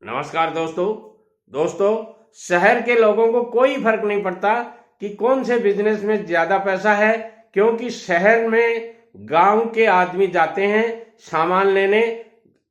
नमस्कार दोस्तों, शहर के लोगों को कोई फर्क नहीं पड़ता कि कौन से बिजनेस में ज्यादा पैसा है, क्योंकि शहर में गांव के आदमी जाते हैं सामान लेने।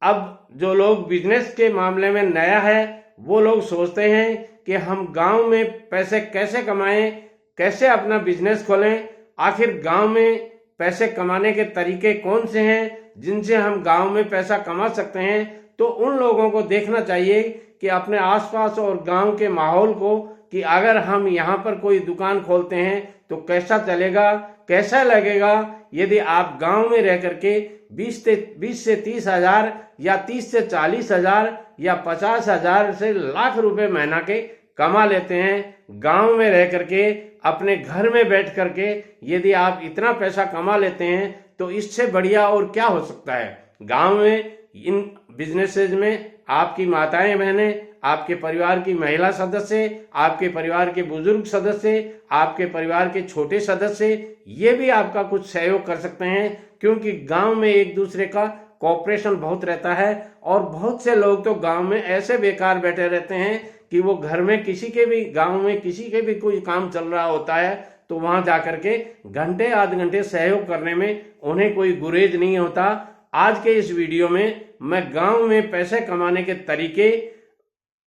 अब जो लोग बिजनेस के मामले में नया है वो लोग सोचते हैं कि हम गांव में पैसे कैसे कमाएं, कैसे अपना बिजनेस खोलें। आखिर गांव में पैसे कमाने के तरीके कौन से हैं जिनसे हम गांव में पैसा कमा सकते हैं। तो उन लोगों को देखना चाहिए कि अपने आसपास और गांव के माहौल को, कि अगर हम यहाँ पर कोई दुकान खोलते हैं तो कैसा चलेगा, कैसा लगेगा। यदि आप गांव में रह करके 20 से 30 हजार या 30 से 40 हजार या 50 हजार से लाख रुपए महीना के कमा लेते हैं, गांव में रह करके अपने घर में बैठ करके यदि आप इतना पैसा कमा लेते हैं तो इससे बढ़िया और क्या हो सकता है। गांव में इन बिजनेसेस में आपकी माताएं बहनें, आपके परिवार की महिला सदस्य, आपके परिवार के बुजुर्ग सदस्य, आपके परिवार के छोटे सदस्य, ये भी आपका कुछ सहयोग कर सकते हैं, क्योंकि गांव में एक दूसरे का कोऑपरेशन बहुत रहता है। और बहुत से लोग तो गांव में ऐसे बेकार बैठे रहते हैं कि वो घर में किसी के भी, गांव में किसी के भी कोई काम चल रहा होता है तो वहां जाकर के घंटे आध घंटे सहयोग करने में उन्हें कोई गुरेज नहीं होता। आज के इस वीडियो में मैं गांव में पैसे कमाने के तरीके,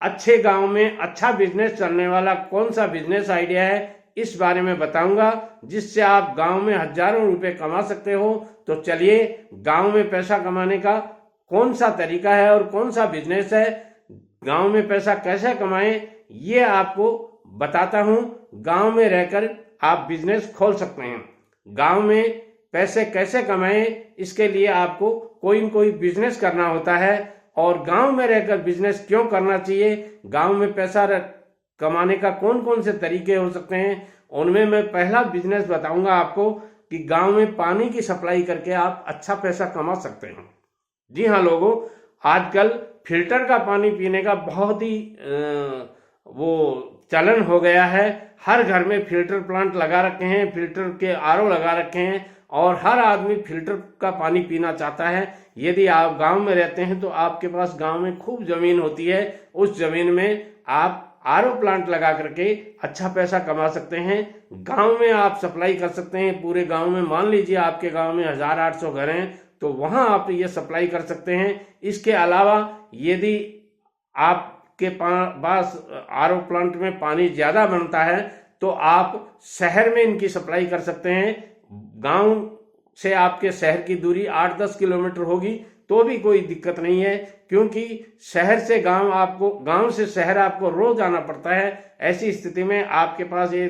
अच्छे गांव में अच्छा बिजनेस चलने वाला कौन सा बिजनेस आइडिया है, इस बारे में बताऊंगा, जिससे आप गांव में हजारों रुपए कमा सकते हो। तो चलिए, गांव में पैसा कमाने का कौन सा तरीका है और कौन सा बिजनेस है, गांव में पैसा कैसे कमाएं, ये आपको बताता हूं। गांव में रहकर आप बिजनेस खोल सकते हैं। गांव में पैसे कैसे कमाएं, इसके लिए आपको कोई न कोई बिजनेस करना होता है। और गांव में रहकर बिजनेस क्यों करना चाहिए, गांव में पैसा कमाने का कौन कौन से तरीके हो सकते हैं, उनमें मैं पहला बिजनेस बताऊंगा आपको कि गांव में पानी की सप्लाई करके आप अच्छा पैसा कमा सकते हैं। जी हाँ लोगों, आजकल फिल्टर का पानी पीने का बहुत ही वो चलन हो गया है। हर घर में फिल्टर प्लांट लगा रखे हैं, फिल्टर के आरओ लगा रखे हैं और हर आदमी फिल्टर का पानी पीना चाहता है। यदि आप गांव में रहते हैं तो आपके पास गांव में खूब जमीन होती है, उस जमीन में आप आरओ प्लांट लगा करके अच्छा पैसा कमा सकते हैं। गांव में आप सप्लाई कर सकते हैं पूरे गांव में। मान लीजिए आपके गांव में 1800 घर हैं तो वहां आप ये सप्लाई कर सकते हैं। इसके अलावा यदि आपके पास आरओ प्लांट में पानी ज्यादा बनता है तो आप शहर में इनकी सप्लाई कर सकते हैं। गांव से आपके शहर की दूरी 8-10 किलोमीटर होगी तो भी कोई दिक्कत नहीं है, क्योंकि शहर से गांव आपको, गांव से शहर आपको रोज आना पड़ता है। ऐसी स्थिति में आपके पास ये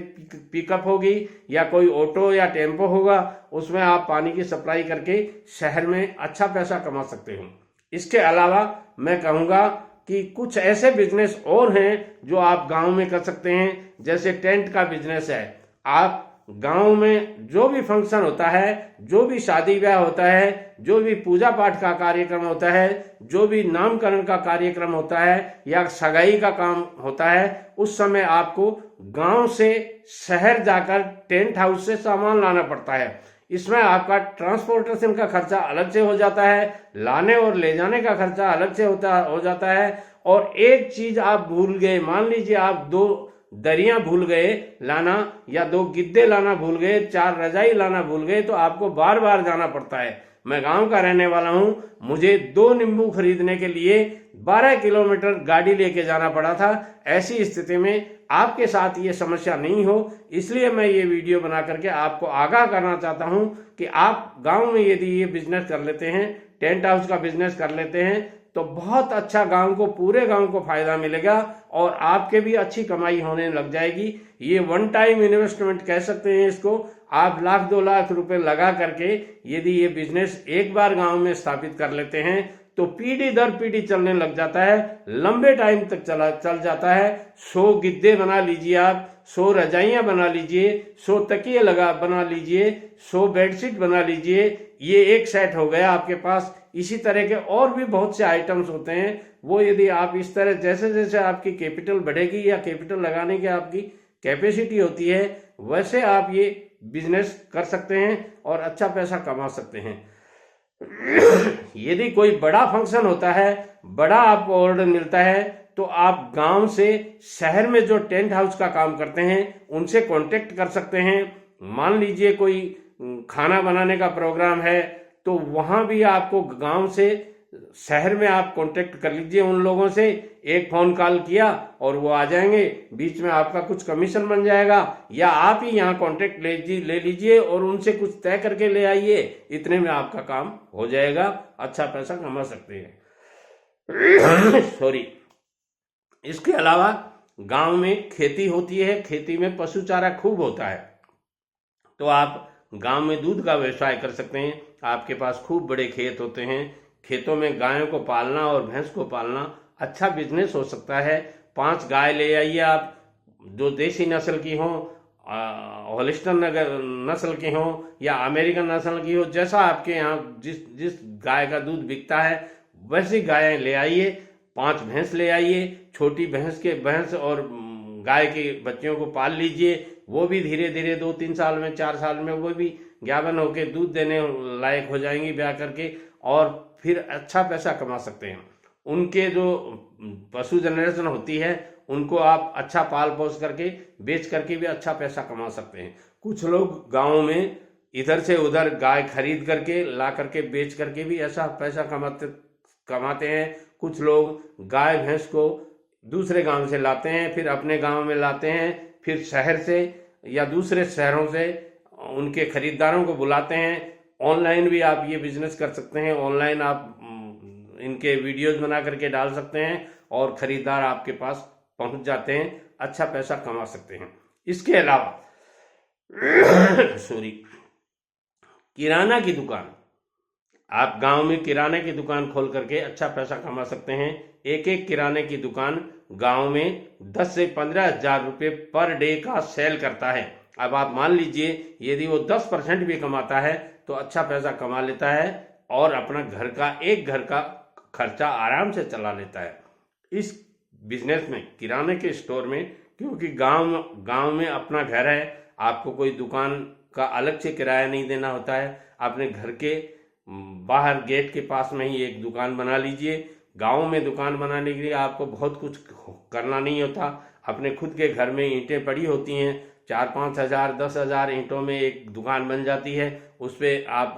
पिकअप होगी या कोई ऑटो या टेम्पो होगा, उसमें आप पानी की सप्लाई करके शहर में अच्छा पैसा कमा सकते हो। इसके अलावा मैं कहूँगा कि कुछ ऐसे बिजनेस और हैं जो आप गांव में कर सकते हैं, जैसे टेंट का बिजनेस है। आप गांव में जो भी फंक्शन होता है, जो भी शादी ब्याह होता है, जो भी पूजा पाठ का कार्यक्रम होता है, जो भी नामकरण का कार्यक्रम होता है या सगाई का काम होता है, उस समय आपको गांव से शहर जाकर टेंट हाउस से सामान लाना पड़ता है। इसमें आपका ट्रांसपोर्टेशन का खर्चा अलग से हो जाता है, लाने और ले जाने का खर्चा अलग से हो जाता है। और एक चीज आप भूल गए, मान लीजिए आप 2 दरियां भूल गए लाना या 2 गिद्दे लाना भूल गए, 4 रजाई लाना भूल गए, तो आपको बार बार जाना पड़ता है। मैं गांव का रहने वाला हूं, मुझे 2 नींबू खरीदने के लिए 12 किलोमीटर गाड़ी लेके जाना पड़ा था। ऐसी स्थिति में आपके साथ ये समस्या नहीं हो, इसलिए मैं ये वीडियो बना करके आपको आगाह करना चाहता हूं कि आप गांव में यदि ये बिजनेस कर लेते हैं, टेंट हाउस का बिजनेस कर लेते हैं, तो बहुत अच्छा गांव को, पूरे गांव को फायदा मिलेगा और आपके भी अच्छी कमाई होने लग जाएगी। ये वन टाइम इन्वेस्टमेंट कह सकते हैं इसको। आप 1-2 लाख रुपए लगा करके यदि ये बिजनेस एक बार गांव में स्थापित कर लेते हैं तो पीढ़ी दर पीढ़ी चलने लग जाता है, लंबे टाइम तक चल जाता है। 100 गिद्दे बना लीजिए आप, 100 रजाइयां बना लीजिए, 100 तकिए बना लीजिए, 100 बेडशीट बना लीजिए, ये एक सेट हो गया आपके पास। इसी तरह के और भी बहुत से आइटम्स होते हैं, वो यदि आप इस तरह, जैसे जैसे आपकी कैपिटल बढ़ेगी या कैपिटल लगाने की आपकी कैपेसिटी होती है, वैसे आप ये बिजनेस कर सकते हैं और अच्छा पैसा कमा सकते हैं। यदि कोई बड़ा फंक्शन होता है, बड़ा आपको ऑर्डर मिलता है, तो आप गांव से शहर में जो टेंट हाउस का काम करते हैं उनसे कांटेक्ट कर सकते हैं। मान लीजिए कोई खाना बनाने का प्रोग्राम है, तो वहां भी आपको गांव से शहर में आप कांटेक्ट कर लीजिए उन लोगों से, एक फोन कॉल किया और वो आ जाएंगे, बीच में आपका कुछ कमीशन बन जाएगा, या आप ही यहाँ कांटेक्ट ले लीजिए और उनसे कुछ तय करके ले आइए, इतने में आपका काम हो जाएगा, अच्छा पैसा कमा सकते हैं। सॉरी। इसके अलावा गांव में खेती होती है, खेती में पशु चारा खूब होता है, तो आप गांव में दूध का व्यवसाय कर सकते हैं। आपके पास खूब बड़े खेत होते हैं, खेतों में गायों को पालना और भैंस को पालना अच्छा बिजनेस हो सकता है। 5 गाय ले आइए आप, जो देसी नस्ल की हो, हॉलिस्टन नस्ल की हो या अमेरिकन नस्ल की हो, जैसा आपके यहाँ जिस गाय का दूध बिकता है वैसी गायें ले आइए। 5 भैंस ले आइए, छोटी भैंस और गाय के बच्चों को पाल लीजिए, वो भी धीरे धीरे 2-3 साल में 4 साल में वो भी ज्ञापन होके दूध देने लायक हो जाएंगी ब्याह करके, और फिर अच्छा पैसा कमा सकते हैं। उनके जो पशु जनरेशन होती है उनको आप अच्छा पाल पोस करके बेच करके भी अच्छा पैसा कमा सकते हैं। कुछ लोग गाँव में इधर से उधर गाय खरीद करके ला करके बेच करके भी ऐसा पैसा कमाते हैं। कुछ लोग गाय भैंस को दूसरे गांव से लाते हैं, फिर अपने गांव में लाते हैं, फिर शहर से या दूसरे शहरों से उनके खरीदारों को बुलाते हैं। ऑनलाइन भी आप ये बिजनेस कर सकते हैं, ऑनलाइन आप इनके वीडियोस बना करके डाल सकते हैं और खरीदार आपके पास पहुंच जाते हैं, अच्छा पैसा कमा सकते हैं। इसके अलावा सॉरी, किराना की दुकान, आप गांव में किराने की दुकान खोल करके अच्छा पैसा कमा सकते हैं। एक किराने की दुकान गांव में 10 से 15 हजार रुपये पर डे का सेल करता है। अब आप मान लीजिए यदि वो 10% भी कमाता है तो अच्छा पैसा कमा लेता है और अपना एक घर का खर्चा आराम से चला लेता है। इस बिजनेस में, किराने के स्टोर में, क्योंकि गांव में अपना घर है, आपको कोई दुकान का अलग से किराया नहीं देना होता है, अपने घर के बाहर गेट के पास में ही एक दुकान बना लीजिए। गांव में दुकान बनाने के लिए आपको बहुत कुछ करना नहीं होता, अपने खुद के घर में ईंटें पड़ी होती हैं, 4-5 हजार 10 हजार ईंटों में एक दुकान बन जाती है। उस पर आप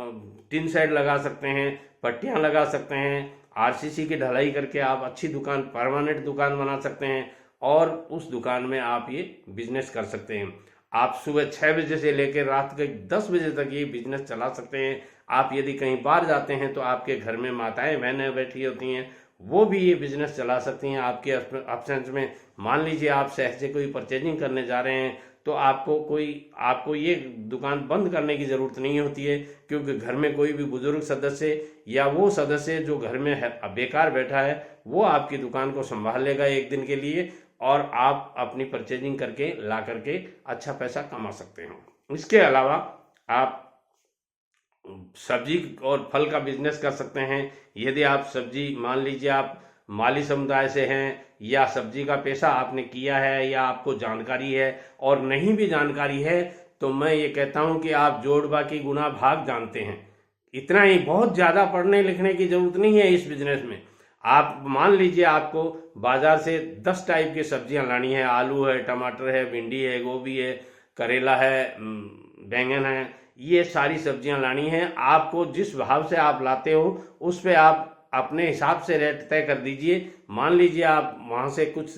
टिन शेड लगा सकते हैं, पट्टियां लगा सकते हैं, आरसीसी की ढलाई करके आप अच्छी दुकान, परमानेंट दुकान बना सकते हैं और उस दुकान में आप ये बिजनेस कर सकते हैं। आप सुबह 6 बजे से लेकर रात के 10 बजे तक ये बिजनेस चला सकते हैं। आप यदि कहीं बाहर जाते हैं तो आपके घर में माताएं बहनें बैठी होती हैं, वो भी ये बिजनेस चला सकती हैं आपके एब्सेंस में। मान लीजिए आप शहर से कोई परचेजिंग करने जा रहे हैं तो आपको ये दुकान बंद करने की ज़रूरत नहीं होती है, क्योंकि घर में कोई भी बुजुर्ग सदस्य या वो सदस्य जो घर में है बेकार बैठा है वो आपकी दुकान को संभाल लेगा एक दिन के लिए और आप अपनी परचेजिंग करके ला करके अच्छा पैसा कमा सकते हैं। इसके अलावा आप सब्जी और फल का बिजनेस कर सकते हैं। यदि आप सब्जी, मान लीजिए आप माली समुदाय से हैं या सब्जी का पेशा आपने किया है या आपको जानकारी है, और नहीं भी जानकारी है तो मैं ये कहता हूं कि आप जोड़ बाकी गुना भाग जानते हैं, इतना ही, बहुत ज़्यादा पढ़ने लिखने की जरूरत नहीं है इस बिजनेस में। आप मान लीजिए आपको बाजार से 10 टाइप की सब्जियां लानी है, आलू है, टमाटर है, भिंडी है, गोभी है, करेला है, बैंगन है, ये सारी सब्जियां लानी है। आपको जिस भाव से आप लाते हो उस पे आप अपने हिसाब से रेट तय कर दीजिए। मान लीजिए आप वहाँ से कुछ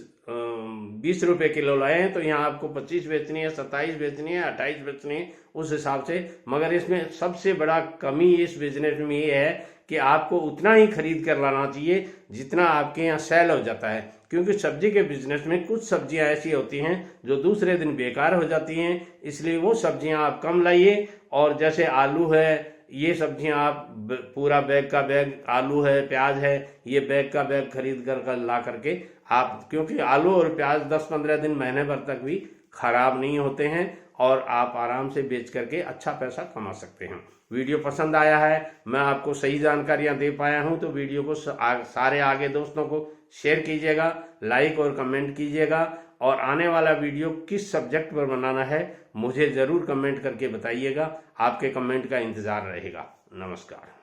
20 रुपये किलो लाए हैं तो यहाँ आपको 25 बेचनी है, 27 बेचनी है, 28 बेचनी है, उस हिसाब से। मगर इसमें सबसे बड़ा कमी इस बिजनेस में ये है कि आपको उतना ही खरीद कर लाना चाहिए जितना आपके यहाँ सेल हो जाता है, क्योंकि सब्जी के बिजनेस में कुछ सब्जियां ऐसी होती हैं जो दूसरे दिन बेकार हो जाती हैं, इसलिए वो सब्जियां आप कम लाइए। और जैसे आलू है, ये सब्जियां आप पूरा बैग का बैग, आलू है, प्याज है, ये बैग का बैग खरीद कर ला करके आप, क्योंकि आलू और प्याज 10-15 दिन, महीने भर तक भी खराब नहीं होते हैं और आप आराम से बेच करके अच्छा पैसा कमा सकते हैं। वीडियो पसंद आया है, मैं आपको सही जानकारियां दे पाया हूं तो वीडियो को सारे आगे दोस्तों को शेयर कीजिएगा, लाइक और कमेंट कीजिएगा, और आने वाला वीडियो किस सब्जेक्ट पर बनाना है मुझे ज़रूर कमेंट करके बताइएगा। आपके कमेंट का इंतज़ार रहेगा। नमस्कार।